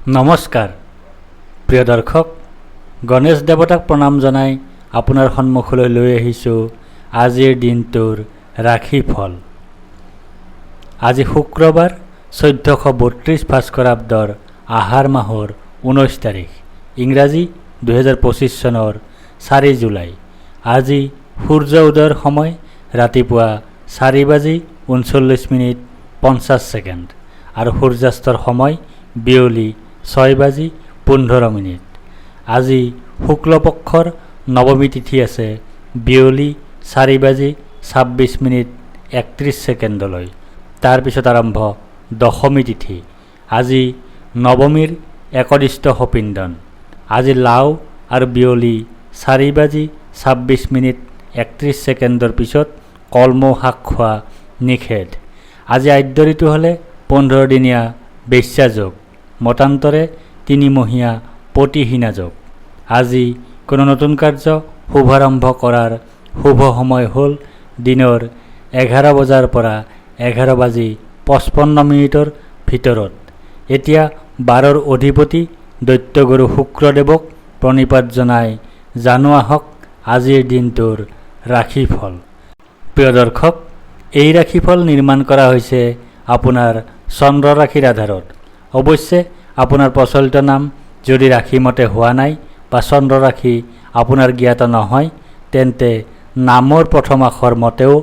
নমস্কাৰ প্ৰিয় দৰ্শক, গণেশ দেৱতাক প্ৰণাম জনাই আপোনাৰ সন্মুখলৈ লৈ আহিছোঁ আজিৰ দিনটোৰ ৰাশিফল। আজি শুক্ৰবাৰ 1432 ভাস্কৰাব্দৰ আহাৰ মাহৰ 19 তাৰিখ, ইংৰাজী 2025 চনৰ 4 জুলাই। আজি সূৰ্য উদয়ৰ সময় ৰাতিপুৱা 4:39:50 আৰু সূৰ্যাস্তৰ সময় বিয়লি 6:15। আজি শুক্লপক্ষৰ নৱমী তিথি আছে বিয়লি 4:26:31। তাৰপিছত আৰম্ভ দশমী তিথি। আজি নৱমীৰ একদিষ্ট সপিন্দন। আজি লাও আৰু বিয়লি 4:26:31 পিছত কলমৌ শাক খোৱা নিষেধ। আজি আদ্য ঋতু হ'লে 15 দিনীয়া বেশ্যাযোগ, মতান্তৰে 3 মহীয়া পতিহীনা যোগ। আজি কোনো নতুন কাৰ্য শুভাৰম্ভ কৰাৰ শুভ সময় হ'ল দিনৰ 11 বজাৰ পৰা 11:55 ভিতৰত। এতিয়া 12ৰ অধিপতি দৈত্যগুৰু শুক্ৰদেৱক প্ৰণিপাত জনাই জানো আহক আজিৰ দিনটোৰ ৰাশিফল। প্ৰিয় দৰ্শক, এই ৰাশিফল নিৰ্মাণ কৰা হৈছে আপোনাৰ চন্দ্ৰ ৰাশিৰ আধাৰত। অৱশ্যে আপোনাৰ প্ৰচলিত নাম যদি ৰাশিমতে হোৱা নাই বা চন্দ্ৰ ৰাশি আপোনাৰ জ্ঞাত নহয়, তেন্তে নামৰ প্ৰথম আখৰ মতেও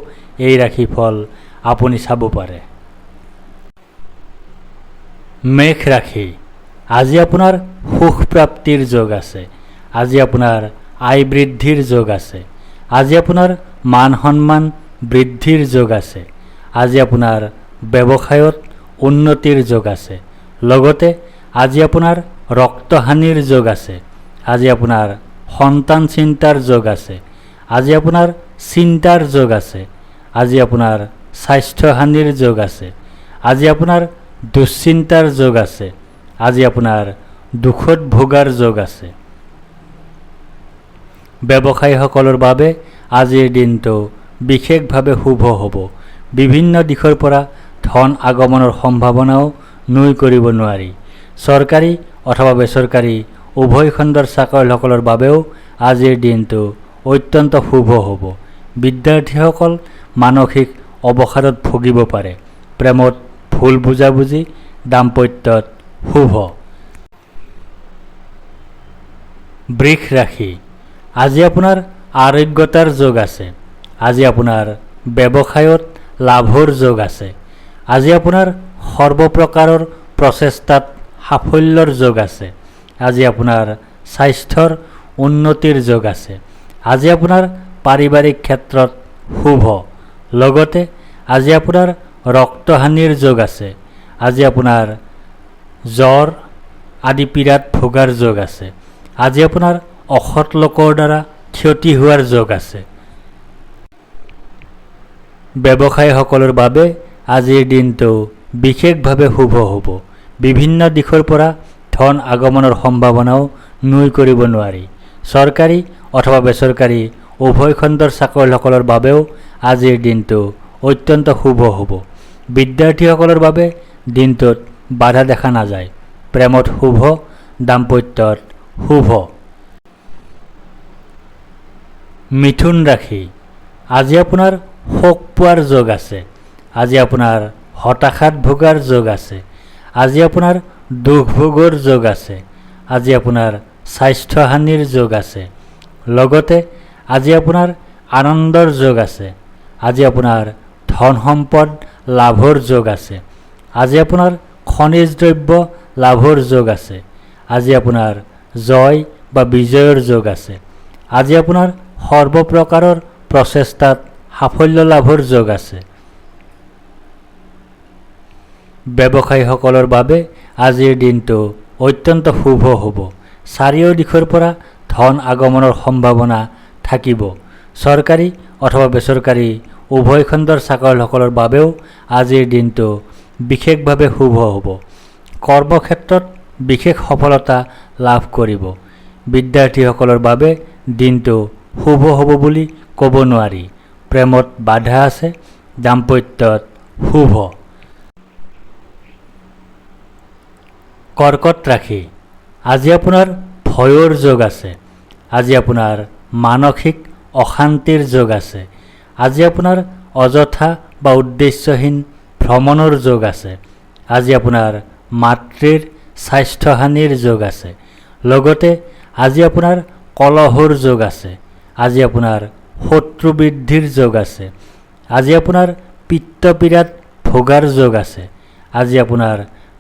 এই ৰাশিফল আপুনি চাব পাৰে। মেঘ ৰাশি। আজি আপোনাৰ সুখ প্ৰাপ্তিৰ যোগ আছে। আজি আপোনাৰ আয় বৃদ্ধিৰ যোগ আছে। আজি আপোনাৰ মান সন্মান বৃদ্ধিৰ যোগ আছে। আজি আপোনাৰ ব্যৱসায়ত উন্নতিৰ যোগ আছে। লগতে আজি আপোনাৰ ৰক্তহানিৰ যোগ আছে। আজি আপোনাৰ সন্তান চিন্তাৰ যোগ আছে। আজি আপোনাৰ চিন্তাৰ যোগ আছে। আজি আপোনাৰ স্বাস্থ্যহানিৰ যোগ আছে। আজি আপোনাৰ দুশ্চিন্তাৰ যোগ আছে। আজি আপোনাৰ দুখত ভোগাৰ যোগ আছে। ব্যৱসায়ীসকলৰ বাবে আজিৰ দিনটো বিশেষভাৱে শুভ হ'ব। বিভিন্ন দিশৰ পৰা ধন আগমনৰ সম্ভাৱনাও নুই কৰিব নোৱাৰি। চৰকাৰী অথবা বেচৰকাৰী উভয় খণ্ডৰ চাকৰিয়ালসকলৰ বাবেও আজিৰ দিনটো অত্যন্ত শুভ হ'ব। বিদ্যাৰ্থীসকল মানসিক অৱসাদত ভুগিব পাৰে। প্ৰেমত ভুল বুজাবুজি, দাম্পত্যত শুভ। বৃষ ৰাশি। আজি আপোনাৰ আৰোগ্যতাৰ যোগ আছে। আজি আপোনাৰ ব্যৱসায়ত লাভৰ যোগ আছে। আজি আপোনাৰ সৰ্বপ্ৰকাৰৰ প্ৰচেষ্টাত সাফল্যৰ যোগ আছে। আজি আপোনাৰ স্বাস্থ্যৰ উন্নতিৰ যোগ আছে। আজি আপোনাৰ পাৰিবাৰিক ক্ষেত্ৰত শুভ। লগতে আজি আপোনাৰ ৰক্তহানিৰ যোগ আছে। আজি আপোনাৰ জ্বৰ আদি পীড়াত ভোগাৰ যোগ আছে। আজি আপোনাৰ অসৎ লোকৰ দ্বাৰা ক্ষতি হোৱাৰ যোগ আছে। ব্যৱসায়ীসকলৰ বাবে আজিৰ দিনটো বিশেষভাৱে শুভ হ'ব। বিভিন্ন দিশৰ পৰা ধন আগমনৰ সম্ভাৱনাও নুই কৰিব নোৱাৰি। চৰকাৰী অথবা বেচৰকাৰী উভয় খণ্ডৰ চাকৰিয়ালসকলৰ বাবেও আজিৰ দিনটো অত্যন্ত শুভ হ'ব। বিদ্যাৰ্থীসকলৰ বাবে দিনটোত বাধা দেখা নাযায়। প্ৰেমত শুভ, দাম্পত্যত শুভ। মিথুন ৰাশি। আজি আপোনাৰ শোক পোৱাৰ যোগ আছে। আজি আপোনাৰ হতাশাত ভোগাৰ যোগ আছে। আজি আপোনাৰ দুখ ভোগৰ যোগ আছে। আজি আপোনাৰ স্বাস্থ্যহানিৰ যোগ আছে। লগতে আজি আপোনাৰ আনন্দৰ যোগ আছে। আজি আপোনাৰ ধন সম্পদ লাভৰ যোগ আছে। আজি আপোনাৰ খনিজ দ্ৰব্য লাভৰ যোগ আছে। আজি আপোনাৰ জয় বা বিজয়ৰ যোগ আছে। আজি আপোনাৰ সৰ্বপ্ৰকাৰৰ প্ৰচেষ্টাত সাফল্য লাভৰ যোগ আছে। ব্যৱসায়ীসকলৰ বাবে আজিৰ দিনটো অত্যন্ত শুভ হ'ব। চাৰিও দিশৰ পৰা ধন আগমনৰ সম্ভাৱনা থাকিব। চৰকাৰী অথবা বেচৰকাৰী উভয় খণ্ডৰ চাকৰিয়ালসকলৰ বাবেও আজিৰ দিনটো বিশেষভাৱে শুভ হ'ব। কৰ্মক্ষেত্ৰত বিশেষ সফলতা লাভ কৰিব। বিদ্যাৰ্থীসকলৰ বাবে দিনটো শুভ হ'ব বুলি ক'ব নোৱাৰি। প্ৰেমত বাধা আছে, দাম্পত্যত শুভ। কৰ্কট ৰাশি আজি আপোনাৰ ভয়ৰ যোগ আছে। আজি আপোনাৰ মানসিক অশান্তিৰ যোগ আছে। আজি আপোনাৰ অযথা বা উদ্দেশ্যহীন ভ্ৰমণৰ যোগ আছে। আজি আপোনাৰ মাতৃৰ স্বাস্থ্যহানিৰ যোগ আছে। লগতে আজি আপোনাৰ কলহৰ যোগ আছে। আজি আপোনাৰ শত্ৰু বৃদ্ধিৰ যোগ আছে। আজি আপোনাৰ পিত্তপীড়াত ভোগাৰ যোগ আছে। আজি আপোনাৰ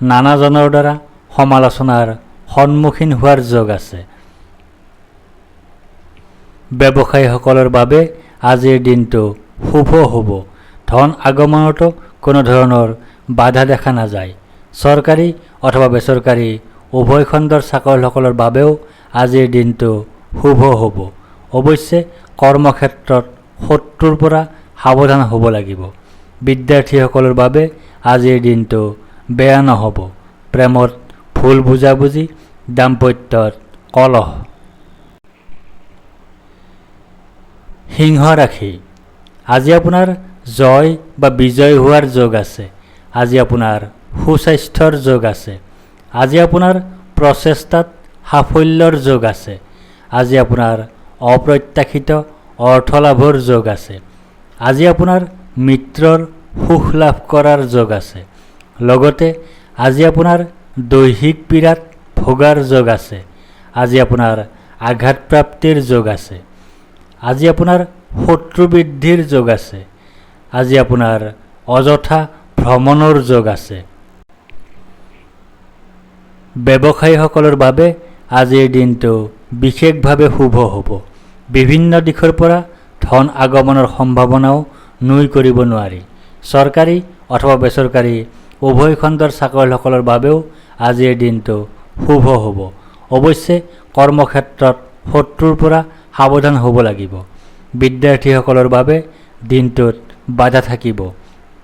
নানাজনৰ দ্বাৰা সমালোচনাৰ সন্মুখীন হোৱাৰ যোগ আছে। ব্যৱসায়ীসকলৰ বাবে আজিৰ দিনটো শুভ হ'ব। ধন আগমনতো কোনো ধৰণৰ বাধা দেখা নাযায়। চৰকাৰী অথবা বেচৰকাৰী উভয় খণ্ডৰ চাকৰিয়ালসকলৰ বাবেও আজিৰ দিনটো শুভ হ'ব। অৱশ্যে কৰ্মক্ষেত্ৰত শত্ৰুৰ পৰা সাৱধান হ'ব লাগিব। বিদ্যাৰ্থীসকলৰ বাবে আজিৰ দিনটো বেয়া নহ'ব। প্ৰেমত ভুল বুজাবুজি, দাম্পত্যত কলহ। সিংহ ৰাশি আজি আপোনাৰ জয় বা বিজয় হোৱাৰ যোগ আছে। আজি আপোনাৰ সুস্বাস্থ্যৰ যোগ আছে। আজি আপোনাৰ প্ৰচেষ্টাত সাফল্যৰ যোগ আছে। আজি আপোনাৰ অপ্ৰত্যাশিত অৰ্থ লাভৰ যোগ আছে। আজি আপোনাৰ মিত্ৰৰ সুখ লাভ কৰাৰ যোগ আছে। লগতে আজি আপোনাৰ দৈহিক পীড়াত ভোগাৰ যোগ আছে। আজি আপোনাৰ আঘাতপ্ৰাপ্তিৰ যোগ আছে। আজি আপোনাৰ শত্ৰু বৃদ্ধিৰ যোগ আছে। আজি আপোনাৰ অযথা ভ্ৰমণৰ যোগ আছে। ব্যৱসায়ীসকলৰ বাবে আজিৰ দিনটো বিশেষভাৱে শুভ হ'ব। বিভিন্ন দিশৰ পৰা ধন আগমনৰ সম্ভাৱনাও নুই কৰিব নোৱাৰি। চৰকাৰী অথবা বেচৰকাৰী উভয় খণ্ডৰ চাকৰিয়ালসকলৰ বাবেও আজিৰ দিনটো শুভ হ'ব। অৱশ্যে কৰ্মক্ষেত্ৰত শত্ৰুৰ পৰা সাৱধান হ'ব লাগিব। বিদ্যাৰ্থীসকলৰ বাবে দিনটোত বাধা থাকিব।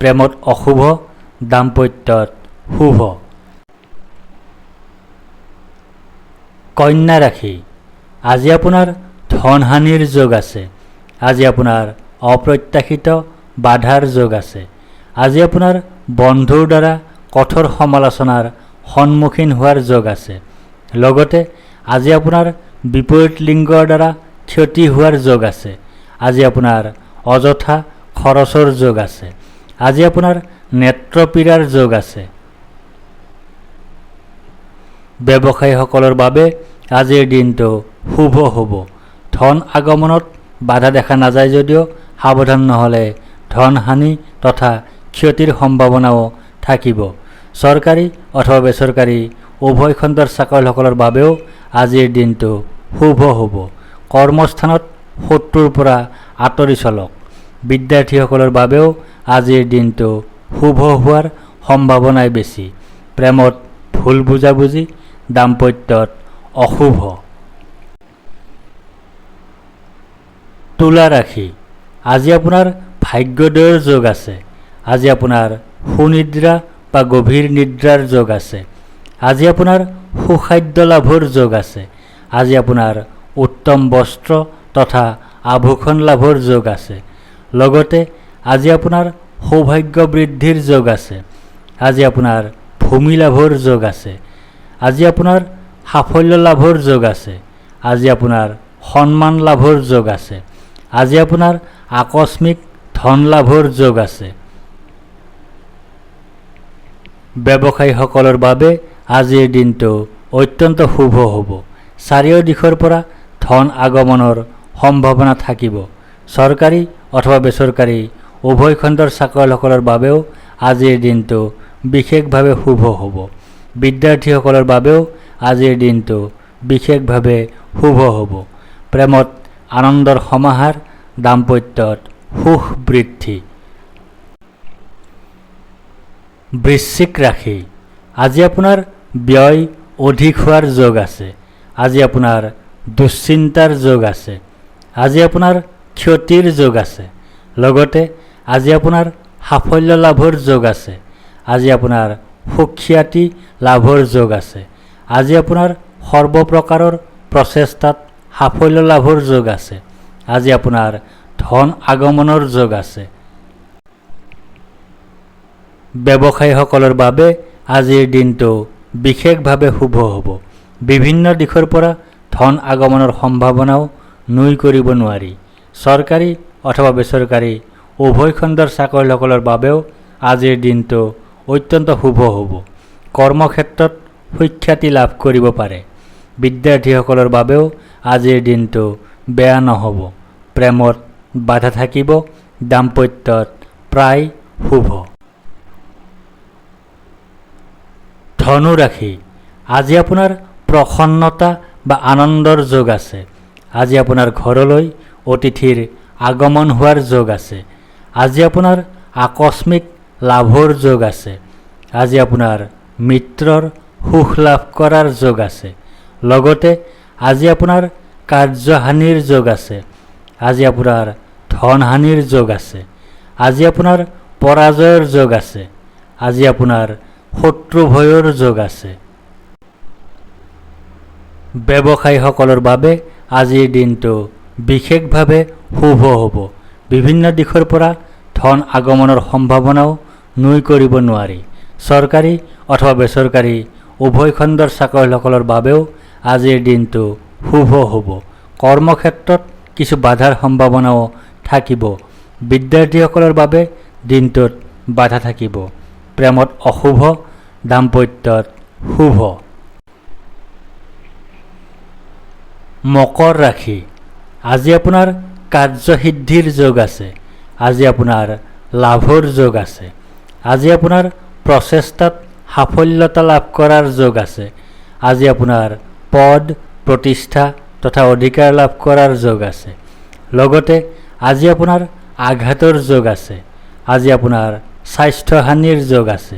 প্ৰেমত অশুভ, দাম্পত্যত শুভ। কন্যা ৰাশি আজি আপোনাৰ ধনহানিৰ যোগ আছে। আজি আপোনাৰ অপ্ৰত্যাশিত বাধাৰ যোগ আছে। আজি আপোনাৰ বন্ধুৰ দ্বাৰা কঠোৰ সমালোচনাৰ সন্মুখীন হোৱাৰ যোগ আছে। লগতে আজি আপোনাৰ বিপৰীত লিংগৰ দ্বাৰা ক্ষতি হোৱাৰ যোগ আছে। আজি আপোনাৰ অযথা খৰচৰ যোগ আছে। আজি আপোনাৰ নেত্ৰপীড়াৰ যোগ আছে। ব্যৱসায়ীসকলৰ বাবে আজিৰ দিনটো শুভ হ'ব। ধন আগমনত বাধা দেখা নাযায় যদিও সাৱধান নহ'লে ধনহানি তথা ক্ষতিৰ সম্ভাৱনাও থাকিব। চৰকাৰী অথবা বেচৰকাৰী উভয় খণ্ডৰ চাকৰিয়ালসকলৰ বাবেও আজিৰ দিনটো শুভ হ'ব। কৰ্মস্থানত শত্ৰুৰ পৰা আঁতৰি চলক। বিদ্যাৰ্থীসকলৰ বাবেও আজিৰ দিনটো শুভ হোৱাৰ সম্ভাৱনাই বেছি। প্ৰেমত ভুল বুজাবুজি, দাম্পত্যত অশুভ। তুলা ৰাশি আজি আপোনাৰ ভাগ্যোদয়ৰ যোগ আছে। আজি আপোনাৰ সুনিদ্ৰা বা গভীৰ নিদ্ৰাৰ যোগ আছে। আজি আপোনাৰ সুখাদ্য লাভৰ যোগ আছে। আজি আপোনাৰ উত্তম বস্ত্ৰ তথা আভূষণ লাভৰ যোগ আছে। লগতে আজি আপোনাৰ সৌভাগ্য বৃদ্ধিৰ যোগ আছে। আজি আপোনাৰ ভূমি লাভৰ যোগ আছে। আজি আপোনাৰ সাফল্য লাভৰ যোগ আছে। আজি আপোনাৰ সন্মান লাভৰ যোগ আছে। আজি আপোনাৰ আকস্মিক ধন লাভৰ যোগ আছে। ব্যৱসায়ীসকলৰ বাবে আজিৰ দিনটো অত্যন্ত শুভ হ'ব। চাৰিও দিশৰ পৰা ধন আগমনৰ সম্ভাৱনা থাকিব। চৰকাৰী অথবা বেচৰকাৰী উভয় খণ্ডৰ চাকৰিয়ালসকলৰ বাবেও আজিৰ দিনটো বিশেষভাৱে শুভ হ'ব। বিদ্যাৰ্থীসকলৰ বাবেও আজিৰ দিনটো বিশেষভাৱে শুভ হ'ব। প্ৰেমত আনন্দৰ সমাহাৰ, দাম্পত্যত সুখ বৃদ্ধি। বৃশ্চিক ৰাশি আজি আপোনাৰ ব্যয় অধিক হোৱাৰ যোগ আছে। আজি আপোনাৰ দুশ্চিন্তাৰ যোগ আছে। আজি আপোনাৰ ক্ষতিৰ যোগ আছে। লগতে আজি আপোনাৰ সাফল্য লাভৰ যোগ আছে। আজি আপোনাৰ সুখ্যাতি লাভৰ যোগ আছে। আজি আপোনাৰ সৰ্বপ্ৰকাৰৰ প্ৰচেষ্টাত সাফল্য লাভৰ যোগ আছে। আজি আপোনাৰ ধন আগমনৰ যোগ আছে। ব্যৱসায়ীসকলৰ বাবে আজিৰ দিনটো বিশেষভাৱে শুভ হ'ব। বিভিন্ন দিশৰ পৰা ধন আগমনৰ সম্ভাৱনাও নুই কৰিব নোৱাৰি। চৰকাৰী অথবা বেচৰকাৰী উভয় খণ্ডৰ চাকৰিয়ালসকলৰ বাবেও আজিৰ দিনটো অত্যন্ত শুভ হ'ব। কৰ্মক্ষেত্ৰত সুখ্যাতি লাভ কৰিব পাৰে। বিদ্যাৰ্থীসকলৰ বাবেও আজিৰ দিনটো বেয়া নহ'ব। প্ৰেমত বাধা থাকিব, দাম্পত্যত প্ৰায় শুভ। ধনু ৰাশি, আজি আপোনাৰ প্ৰসন্নতা বা আনন্দৰ যোগ আছে। আজি আপোনাৰ ঘৰলৈ অতিথিৰ আগমন হোৱাৰ যোগ আছে। আজি আপোনাৰ আকস্মিক লাভৰ যোগ আছে। আজি আপোনাৰ মিত্ৰৰ সুখ লাভ কৰাৰ যোগ আছে। লগতে আজি আপোনাৰ কাৰ্যহানিৰ যোগ আছে। আজি আপোনাৰ ধনহানিৰ যোগ আছে। আজি আপোনাৰ পৰাজয়ৰ যোগ আছে। আজি আপোনাৰ শত্ৰু ভয়ৰ যোগ আছে। ব্যৱসায়ীসকলৰ বাবে আজিৰ দিনটো বিশেষভাৱে শুভ হ'ব। বিভিন্ন দিশৰ পৰা ধন আগমনৰ সম্ভাৱনাও নুই কৰিব নোৱাৰি। চৰকাৰী অথবা বেচৰকাৰী উভয় খণ্ডৰ চাকৰিয়ালসকলৰ বাবেও আজিৰ দিনটো শুভ হ'ব। কৰ্মক্ষেত্ৰত কিছু বাধাৰ সম্ভাৱনাও থাকিব। বিদ্যাৰ্থীসকলৰ বাবে দিনটোত বাধা থাকিব। প্ৰেমত অশুভ, দাম্পত্যত শুভ। মকৰ ৰাশি, আজি আপোনাৰ কাৰ্যসিদ্ধিৰ যোগ আছে। আজি আপোনাৰ লাভৰ যোগ আছে। আজি আপোনাৰ প্ৰচেষ্টাত সাফল্যতা লাভ কৰাৰ যোগ আছে। আজি আপোনাৰ পদ, প্ৰতিষ্ঠা তথা অধিকাৰ লাভ কৰাৰ যোগ আছে। লগতে আজি আপোনাৰ আঘাতৰ যোগ আছে। আজি আপোনাৰ স্বাস্থ্যহানিৰ যোগ আছে।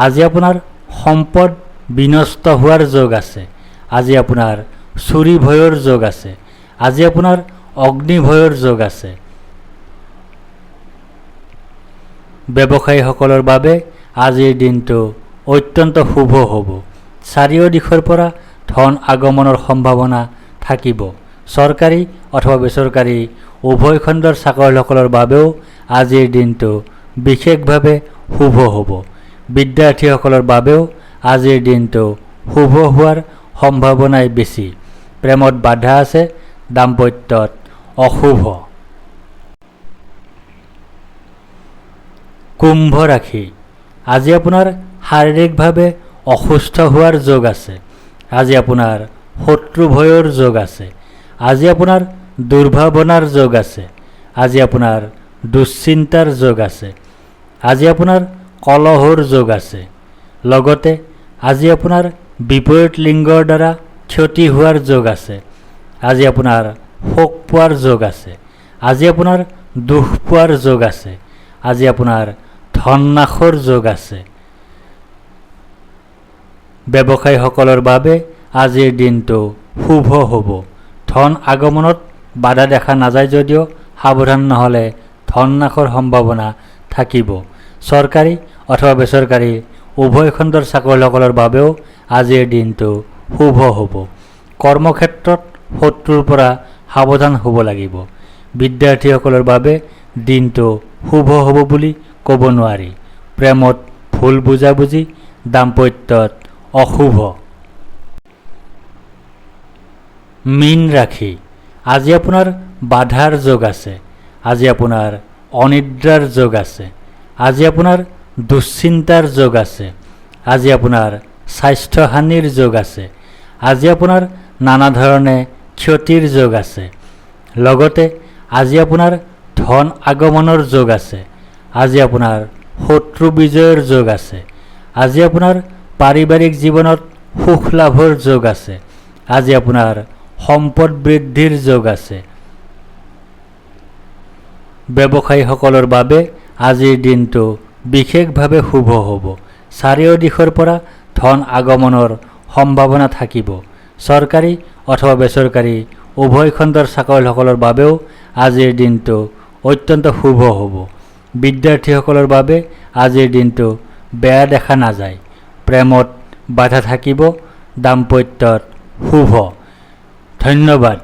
আজি আপোনাৰ সম্পদ বিনষ্ট হোৱাৰ যোগ আছে। আজি আপোনাৰ চুৰি ভয়ৰ যোগ আছে। আজি আপোনাৰ অগ্নি ভয়ৰ যোগ আছে। ব্যৱসায়ীসকলৰ বাবে আজিৰ দিনটো অত্যন্ত শুভ হ'ব। চাৰিও দিশৰ পৰা ধন আগমনৰ সম্ভাৱনা থাকিব। চৰকাৰী অথবা বেচৰকাৰী উভয় খণ্ডৰ চাকৰিয়ালসকলৰ বাবেও আজিৰ দিনটো বিশেষভাৱে শুভ হ'ব। বিদ্যাৰ্থীসকলৰ বাবেও আজিৰ দিনটো শুভ হোৱাৰ সম্ভাৱনাই বেছি। প্ৰেমত বাধা আছে, দাম্পত্যত অশুভ। কুম্ভ ৰাশি, আজি আপোনাৰ শাৰীৰিকভাৱে অসুস্থ হোৱাৰ যোগ আছে। আজি আপোনাৰ শত্ৰু ভয়ৰ যোগ আছে। আজি আপোনাৰ দুৰ্ভাৱনাৰ যোগ আছে। আজি আপোনাৰ দুশ্চিন্তাৰ যোগ আছে। আজি আপোনাৰ কলহৰ যোগ আছে। লগতে আজি আপোনাৰ বিপৰীত লিংগৰ দ্বাৰা ক্ষতি হোৱাৰ যোগ আছে। আজি আপোনাৰ শোক পোৱাৰ যোগ আছে। আজি আপোনাৰ দুখ পোৱাৰ যোগ আছে। আজি আপোনাৰ ধন নাশৰ যোগ আছে। ব্যৱসায়ীসকলৰ বাবে আজিৰ দিনটো শুভ হ'ব। ধন আগমনত বাধা দেখা নাযায় যদিও সাৱধান নহ'লে ধন নাশৰ সম্ভাৱনা থাকিব। চৰকাৰী অথবা বেচৰকাৰী উভয় খণ্ডৰ চাকৰিয়ালসকলৰ বাবেও আজিৰ দিনটো শুভ হ'ব। কৰ্মক্ষেত্ৰত শত্ৰুৰ পৰা সাৱধান হ'ব লাগিব। বিদ্যাৰ্থীসকলৰ বাবে দিনটো শুভ হ'ব বুলি ক'ব নোৱাৰি। প্ৰেমত ভুল বুজাবুজি, দাম্পত্যত অশুভ। মীন ৰাশি, আজি আপোনাৰ বাধাৰ যোগ আছে। আজি আপোনাৰ অনিদ্ৰাৰ যোগ আছে। আজি আপোনাৰ দুশ্চিন্তাৰ যোগ আছে। আজি আপোনাৰ স্বাস্থ্যহানিৰ যোগ আছে। আজি আপোনাৰ নানা ধৰণে ক্ষতিৰ যোগ আছে। লগতে আজি আপোনাৰ ধন আগমনৰ যোগ আছে। আজি আপোনাৰ শত্ৰু বিজয়ৰ যোগ আছে। আজি আপোনাৰ পাৰিবাৰিক জীৱনত সুখ লাভৰ যোগ আছে। আজি আপোনাৰ সম্পদ বৃদ্ধিৰ যোগ আছে। ব্যৱসায়ীসকলৰ বাবে আজিৰ দিনটো বিশেষভাৱে শুভ হ'ব। চাৰিও দিশৰ পৰা ধন আগমনৰ সম্ভাৱনা থাকিব। চৰকাৰী অথবা বেচৰকাৰী উভয় খণ্ডৰ চাকৰিয়ালসকলৰ বাবেও আজিৰ দিনটো অত্যন্ত শুভ হ'ব। বিদ্যাৰ্থীসকলৰ বাবে আজিৰ দিনটো বেয়া দেখা নাযায়। প্ৰেমত বাধা থাকিব, দাম্পত্যত শুভ। ধন্যবাদ।